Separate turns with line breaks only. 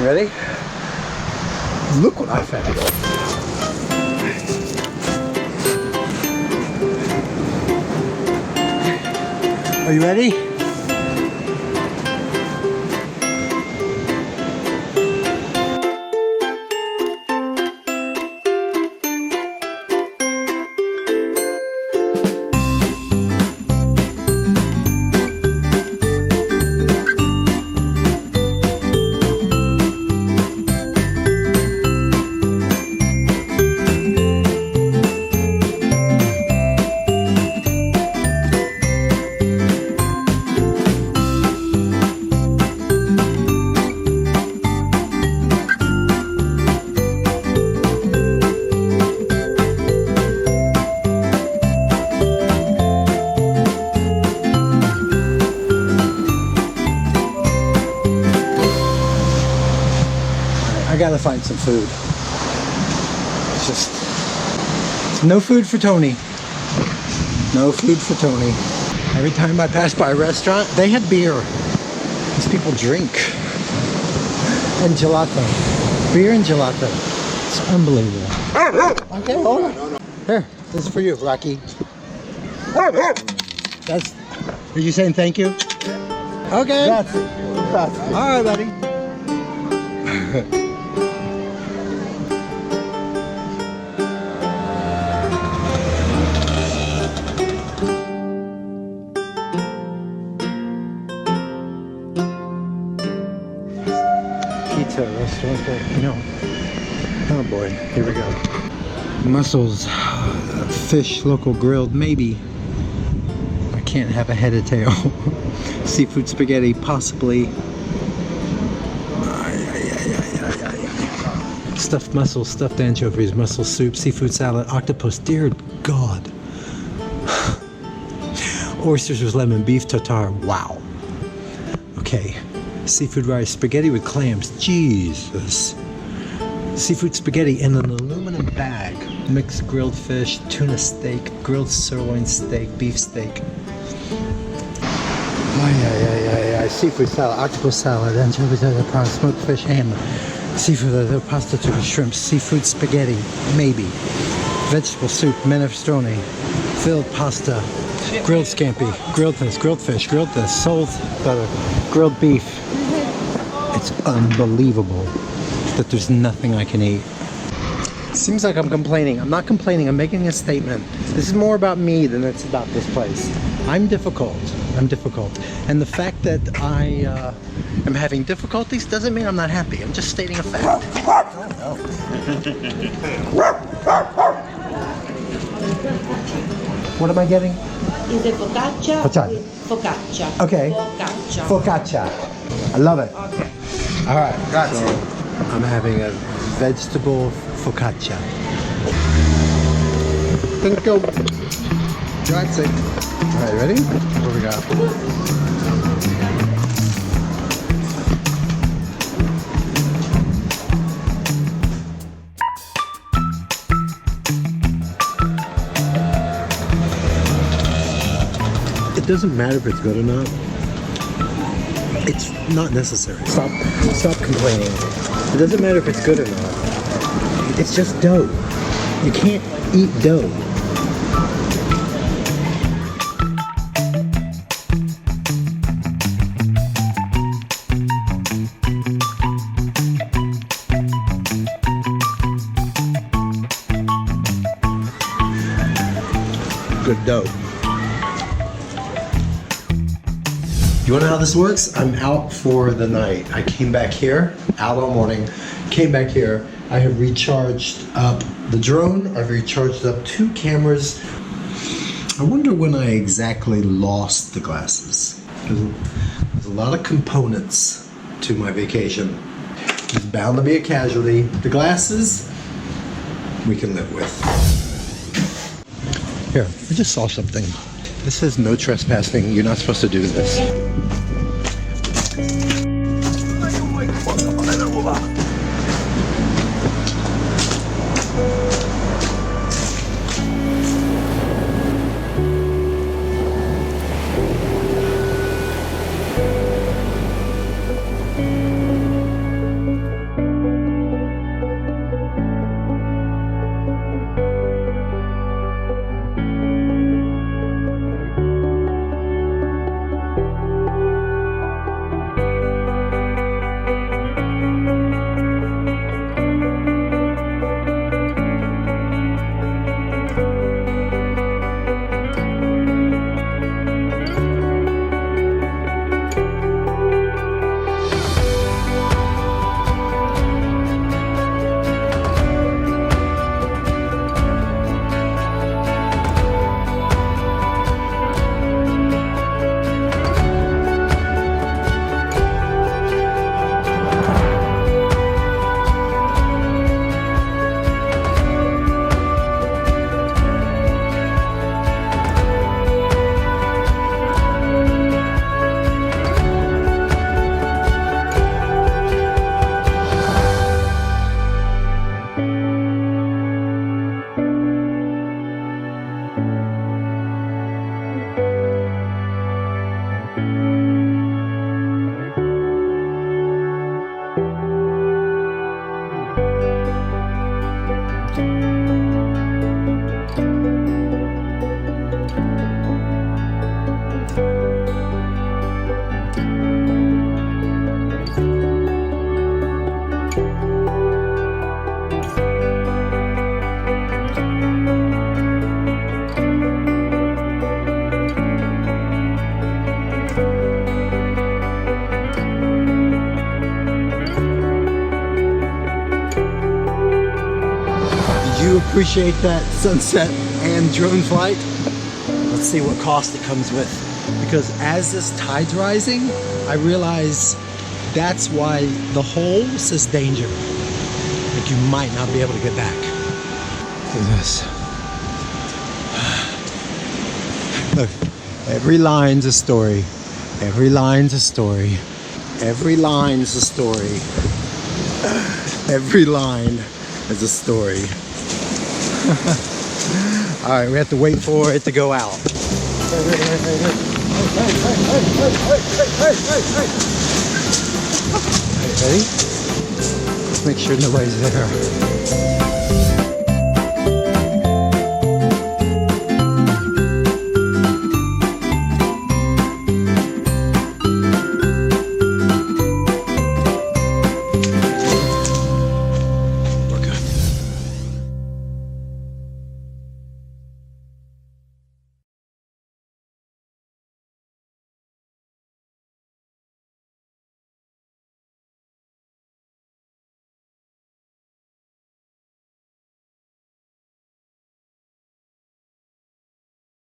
Ready? Look what I found. Are you ready? I gotta find some food. It's just no food for Tony. No food for Tony. Every time I pass by a restaurant, they had beer. These people drink. And gelato. Beer and gelato. It's unbelievable. Okay, hold on. Here, this is for you, Rocky. That's. Are you saying thank you? Okay. Grazie. All right, buddy. Pizza restaurant, you know. Oh boy, here we go. Mussels, fish, local grilled, maybe. I can't have a head or tail. Seafood spaghetti, possibly. Stuffed mussels, stuffed anchovies, mussel soup, seafood salad, octopus, dear God. Oysters with lemon, beef tartare, wow. Okay, seafood rice, spaghetti with clams, Jesus. Seafood spaghetti in an aluminum bag, mixed grilled fish, tuna steak, grilled sirloin steak, beef steak. Seafood salad, octopus salad, anchovies, prawns, smoked fish, ham, seafood, pasta, turkey, shrimp, seafood spaghetti, maybe. Vegetable soup, minestrone, filled pasta, grilled scampi, grilled fish, grilled this, salt butter, grilled beef. It's unbelievable that there's nothing I can eat. Seems like I'm complaining. I'm not complaining, I'm making a statement. This is more about me than it's about this place. I'm difficult. And the fact that I am having difficulties doesn't mean I'm not happy. I'm just stating a fact. Oh, what am I getting?
Is it focaccia? Focaccia.
Okay. Focaccia. I love it.
Okay.
All right. Grazie. So I'm having a vegetable focaccia. Thank you. Grazie. All right, ready? What do we got? It doesn't matter if it's good or not. It's not necessary. Stop complaining. It doesn't matter if it's good or not. It's just dough. You can't eat dough. Good dough. You wanna know how this works? I'm out for the night. I came back here, out all morning, came back here. I have recharged up the drone. I've recharged up 2 cameras. I wonder when I exactly lost the glasses. There's a lot of components to my vacation. There's bound to be a casualty. The glasses, we can live with. Here, I just saw something. This says no trespassing. You're not supposed to do this. do appreciate that sunset and drone flight. Let's see what cost it comes with. Because as this tide's rising, I realize that's why the hole says danger. Like you might not be able to get back. Look at this. Look, every line's a story. Every line's a story. Every line's a story. Every line is a story. All right, we have to wait for it to go out. Ready? Let's make sure nobody's there.